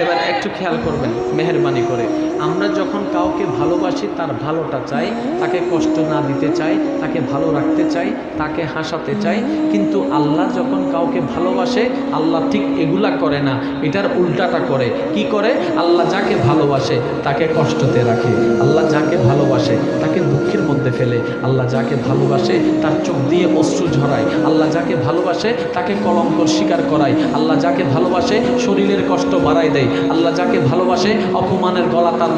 এবার একটু খেয়াল করবেন মেহেরবানি করে, আমরা যখন কাউকে ভালোবাসি তার ভালোটা চাই, তাকে কষ্ট না দিতে চাই, তাকে ভালো রাখতে চাই, তাকে হাসাতে চাই। কিন্তু আল্লাহ যখন কাউকে ভালোবাসে আল্লাহ ঠিক এগুলা করে না, এটার উল্টাটা করে। কি করে? আল্লাহ যাকে ভালোবাসে তাকে কষ্টতে রাখে, আল্লাহ যাকে ভালোবাসে তাকে দুঃখের মধ্যে ফেলে, আল্লাহ যাকে ভালোবাসে তার চোখ দিয়ে অশ্রু ঝরায়, আল্লাহ যাকে ভালোবাসে তাকে কলঙ্কর শিকার করায়, আল্লাহ যাকে ভালোবাসে শরীরের কষ্ট বাড়ায় দেয়, আল্লাহ যাকে ভালোবাসে অপমানের গলা তার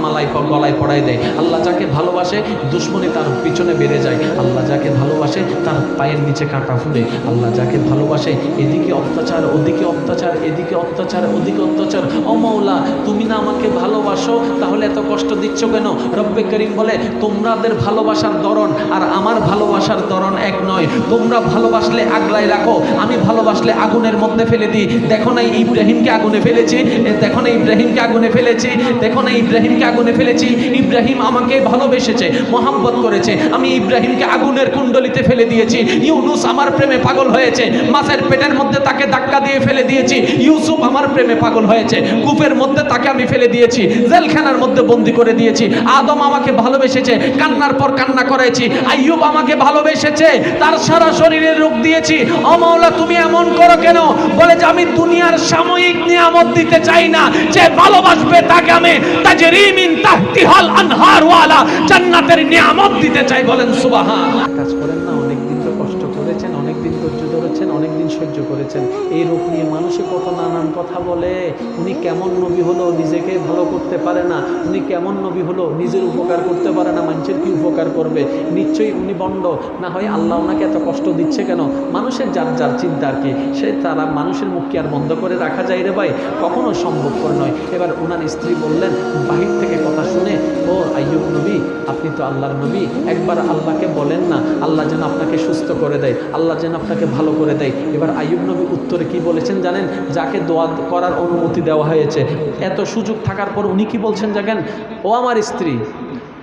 গলায় পড়ায় দেয়, আল্লাহ যাকে ভালোবাসে দুশ্মনী তার পিছনে বেড়ে যায়, আল্লাহ যাকে ভালোবাসে তার পায়ের নিচে কাঁটা ফুলে, আল্লাহ যাকে ভালোবাসে এদিকে অত্যাচার ওদিকে অত্যাচার, এদিকে অত্যাচার ওদিকে অত্যাচার। ও মওলা, তুমি না আমাকে ভালোবাসো, তাহলে এত কষ্ট দিচ্ছ কেন? রব্বে করিম বলে, তোমাদের ভালোবাসার ধরন আর আমার ভালোবাসার ধরন এক নয়। তোমরা ভালোবাসলে আগলায় রাখো, আমি ভালোবাসলে আগুনের মধ্যে ফেলে দিই। দেখো না ইব্রাহিমকে আগুনে ফেলেছি, দেখো না ইব্রাহিমকে আগুনে ফেলেছি, দেখো না ইব্রাহিমকে আগুনে ফেলেছি। ইব্রাহিম আমাকে ভালোবেসেছে, মহাব্বত করেছে, আমি ইব্রাহিমকে আগুনের কুণ্ডলিতে ফেলে দিয়েছি। ইউনুস আমার প্রেমে পাগল হয়েছে, মাছের পেটের মধ্যে তাকে ধাক্কা দিয়ে ফেলে দিয়েছি। ইউসুফ আমার প্রেমে পাগল হয়েছে, কূপের মধ্যে তাকে আমি ফেলে দিয়েছি, জেলখানার মধ্যে বন্দি করে দিয়েছি। আদম আমাকে ভালোবেসেছে, কান্নার পর কান্না করেছি। আইয়ুব আমাকে ভালোবেসেছে, তার সারা শরীরে রোগ দিয়েছি। ও মাওলা, তুমি এমন করো কেন? বলে যে আমি দুনিয়ার সাময়িক নিয়ামত দিতে চাই না, যে ভালোবাসবে তাকে আমি তাজরি মিন তাহতিহাল আনহার ওয়ালা জান্নাতের নিয়ামত দিতে চাই। বলেন সুবহান। কাজ করেন না, অনেকদিন তো কষ্ট করেছেন, অনেকদিন ধৈর্য ধরেছেন, অনেকদিন সহ্য করেছেন। এই রূপ নিয়ে মানুষে কত নানান কথা বলে। উনি কেমন নবী হলো, নিজেকে ভালো করতে পারে না। উনি কেমন নবী হলো, নিজের উপকার করতে পারে না, মানুষের কি উপকার করবে? নিশ্চয়ই উনি বন্ড। না হয় আল্লাহ ওনাকে এত কষ্ট দিচ্ছে কেন? মানুষের যার যার চিন্তা আর কি, সে তারা মানুষের মুখ কি আর বন্ধ করে রাখা যায় রে ভাই? কখনো সম্ভবপর নয়। এবার ওনার স্ত্রী বললেন বাহির থেকে কথা শুনে, ও আইয়ুব নবী, আপনি তো আল্লাহর নবী, একবার আল্লাহকে বলেন না আল্লাহ যেন আপনাকে সুস্থ করে দেয়, আল্লাহ যেন আপনাকে ভালো করে দেয়। এবার আইয়ুব নবী উত্তরে কি বলেছেন জানেন? যাকে দোয়া করার অনুমতি দেওয়া হয়েছে, এত সুযোগ থাকার পর উনি কি বলছেন জানেন? ও আমার স্ত্রী,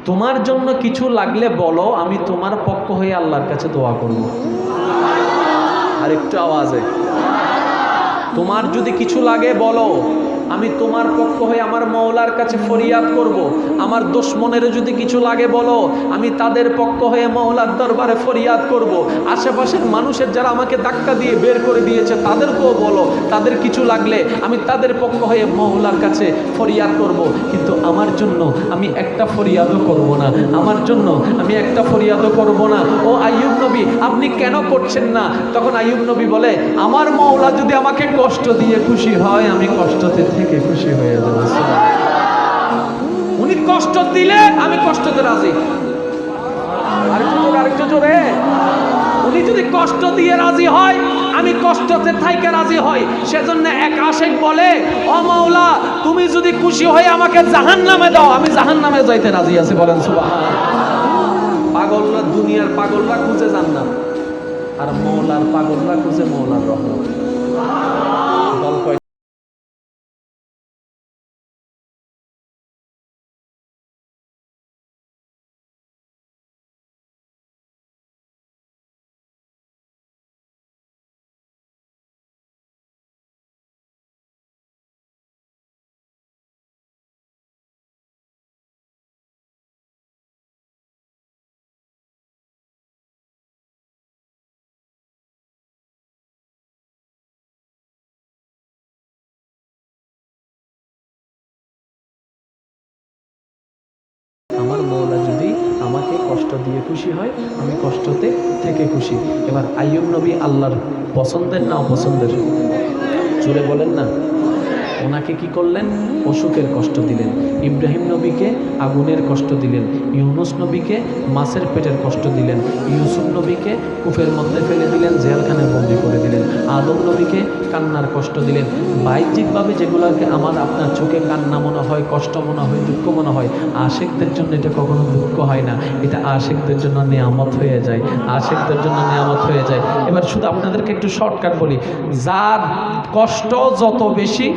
তোমার জন্য কিছু লাগলে বলো, আমি তোমার পক্ষ হয়ে আল্লাহর কাছে দোয়া করব। আর একটু আওয়াজে, তোমার যদি কিছু লাগে বলো, আমি তোমার পক্ষ হয়ে আমার মওলার কাছে ফরিয়াদ করব। আমার দুশমনের যদি কিছু লাগে বলো, আমি তাদের পক্ষ হয়ে মওলার দরবারে ফরিয়াদ করব। আশেপাশের মানুষের যারা আমাকে ধাক্কা দিয়ে বের করে দিয়েছে তাদেরকেও বলো, তাদের কিছু লাগলে আমি তাদের পক্ষ হয়ে মওলার কাছে ফরিয়াদ করব। কিন্তু আমার জন্য আমি একটা ফরিয়াদও করব না, আমার জন্য আমি একটা ফরিয়াদও করব না। ও আইয়ুব নবী, আপনি কেন করছেন না? তখন আইয়ুব নবী বলে, আমার মওলা যদি আমাকে কষ্ট দিয়ে খুশি হয়, আমি কষ্টতে থেকে খুশি হয়ে যাব। উনি কষ্ট দিলে আমি কষ্টতে রাজি। আরেকটু জোরে। উনি যদি কষ্ট দিয়ে রাজি হয়, আমি কষ্টতে থাইকে রাজি হই। সেজন্য এক আশিক বলে, ও মাওলা, তুমি যদি খুশি হয়ে আমাকে জাহান্নামে দাও, আমি জাহান্নামে যাইতে রাজি আছি। বলেন সুবহান। পাগলরা, দুনিয়ার পাগলরা খুঁজে জান্নাত, আর মওলার পাগলরা খুঁজে মওলার রহমত। আমার মওলা যদি আমাকে কষ্ট দিয়ে খুশি হয়, আমি কষ্টতে থেকে খুশি। এবার আইয়ুব নবী আল্লাহর পছন্দের না অপছন্দের? জোরে বলেন না। ওনাকে কি করলেন? অসুখের কষ্ট দিলেন। ইব্রাহিম নবীকে আগুনের কষ্ট দিলেন, ইউনুস নবীকে মাছের পেটের কষ্ট দিলেন, ইউসুফ নবীকে কূপের মধ্যে ফেলে দিলেন, জেলখানায় বন্দি করে দিলেন, আদম নবীকে কান্নার কষ্ট দিলেন। বাহ্যিকভাবে যেগুলোকে আমার আপনার চোখে কান্না মনে হয়, কষ্ট মনে হয়, দুঃখ মনে হয়, আশিকদের জন্য এটা কখনো দুঃখ হয় না, এটা আশিকদের জন্য নিয়ামত হয়ে যায়, আশিকদের জন্য নিয়ামত হয়ে যায়। এবার শুধু আপনাদেরকে একটু শর্টকাট বলি, যার কষ্ট যত বেশি,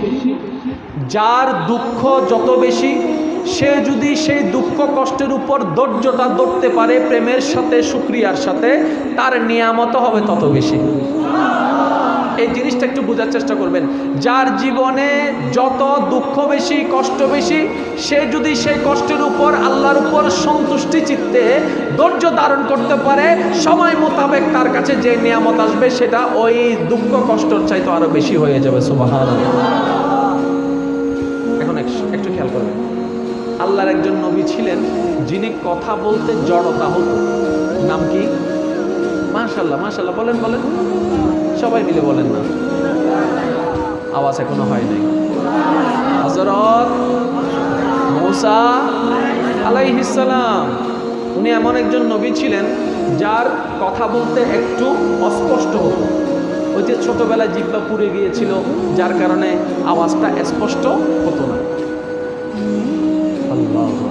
যার দুঃখ যত বেশি, সে যদি সেই দুঃখ কষ্টের উপর ধৈর্যটা ধরতে পারে প্রেমের সাথে, শুকরিয়ার সাথে, তার নিয়ামত হবে তত বেশি। এই জিনিসটা একটু বোঝার চেষ্টা করবেন। যার জীবনে যত দুঃখ বেশি, কষ্ট বেশি, সে যদি সেই কষ্টের উপর আল্লাহর উপর সন্তুষ্টি চিত্তে ধৈর্য ধারণ করতে পারে, সময় মোতাবেক তার কাছে যে নিয়ামত আসবে সেটা ওই দুঃখ কষ্টর চাইতে আরো বেশি হয়ে যাবে। সুবহানাল্লাহ। এখন একটু খেয়াল করবেন, আল্লাহর একজন নবী ছিলেন যিনি কথা বলতে জড়তা হতো। নাম কি? মাশাআল্লাহ, মাশাআল্লাহ, বলেন বলেন, সবাই মিলে বলেন না, আওয়াজ এখনো হয় নাই। হযরত মূসা আলাইহিস সালাম, উনি এমন একজন নবী ছিলেন যার কথা বলতে একটু অস্পষ্ট হতো। ওই যে ছোটবেলায় জিহ্বা পুড়ে গিয়েছিল, যার কারণে আওয়াজটা স্পষ্ট হতো না। আল্লাহু আকবার।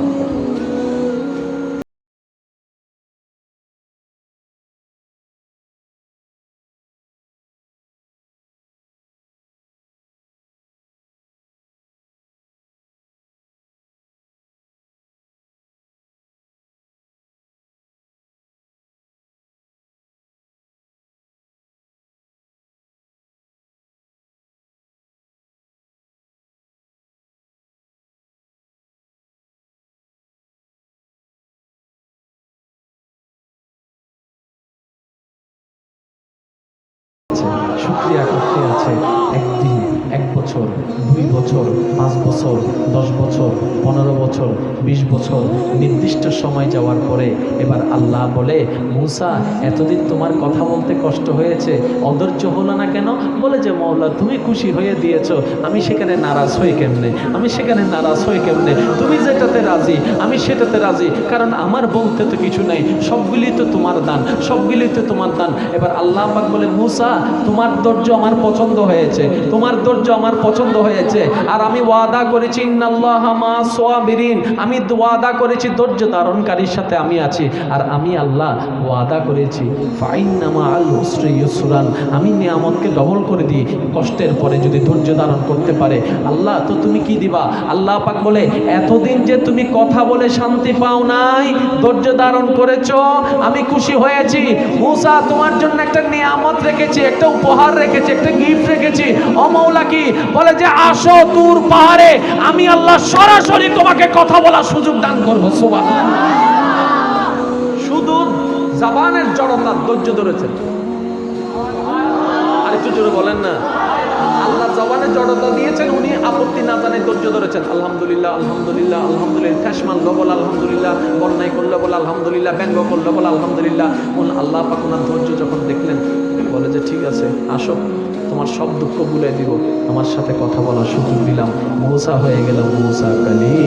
শুকরিয়া করতে আছে একদিন, 1 বছর, 2 বছর, 5 বছর, 10 বছর, 15 বছর, 20 বছর, নির্দিষ্ট সময় যাওয়ার পরে এবার আল্লাহ বলে, মূসা এতদিন তোমার কথা বলতে কষ্ট হয়েছে, অধৈর্য হলো না কেন? বলে যে মওলা তুমি খুশি হয়ে দিয়েছো, আমি সেখানে নারাজ হই কেমনে? আমি সেখানে নারাজ হই কেমনে? তুমি যেটাতে রাজি আমি সেটাতে রাজি, কারণ আমার বলতে তো কিছু নাই, সবগুলি তো তোমার দান, সবগুলি তো তোমার দান। এবার আল্লাহ পাক বলে, মূসা তোমার ধৈর্য আমার পছন্দ হয়েছে, তোমার ধৈর্য আমার পছন্দ হয়েছে, আর আমি ওয়াদা করেছি ইন্নাল্লাহা মা'আস সাবিরিন, আমি ওয়াদা করেছি ধৈর্য ধারণকারীর সাথে আমি আছি। আর আমি আল্লাহ ওয়াদা করেছি ফাইন্না মা'আল উসরি ইউসরান, আমি নিয়ামতকে ডবল করে দিই কষ্টের পরে যদি ধৈর্য ধারণ করতে পারে। আল্লাহ তো তুমি কি দিবা? আল্লাহ পাক বলে, এতদিন যে তুমি কথা বলে শান্তি পাও নাই, ধৈর্য ধারণ করেছো, আমি খুশি হয়েছি। মূসা তোমার জন্য একটা নিয়ামত রেখেছি, একটা উপহার রেখেছি, একটা গিফট রেখেছি। ও মাওলা কি? বলে যে আসো তুর পাহাড়ে, আমি আল্লাহ সরাসরি তোমাকে কথা বলার সুযোগ দান করবো। সুবহানাল্লাহ। শুধু জবানের জড়তা ধৈর্য ধরেছেন। আরেকটু জোরে বলেন না। আল্লাহ জবানে জড়তা দিয়েছেন, উনি আপত্তি না জানে ধৈর্য ধরেছেন। আলহামদুলিল্লাহ, আলহামদুলিল্লাহ, আলহামদুলিল্লাহ, ঠেস মারলো বলে আলহামদুলিল্লাহ, বন্যায় করলো বলে আলহামদুলিল্লাহ, ব্যঙ্গ করলো বলে আলহামদুলিল্লাহ। আল্লাহ পাক ওনার ধৈর্য যখন দেখলেন, বলে যে ঠিক আছে আসো, তোমার সব দুঃখ ভুলে দিব, আমার সাথে কথা বলার সুযোগ দিলাম। মূসা হয়ে গেল মূসা কালিম।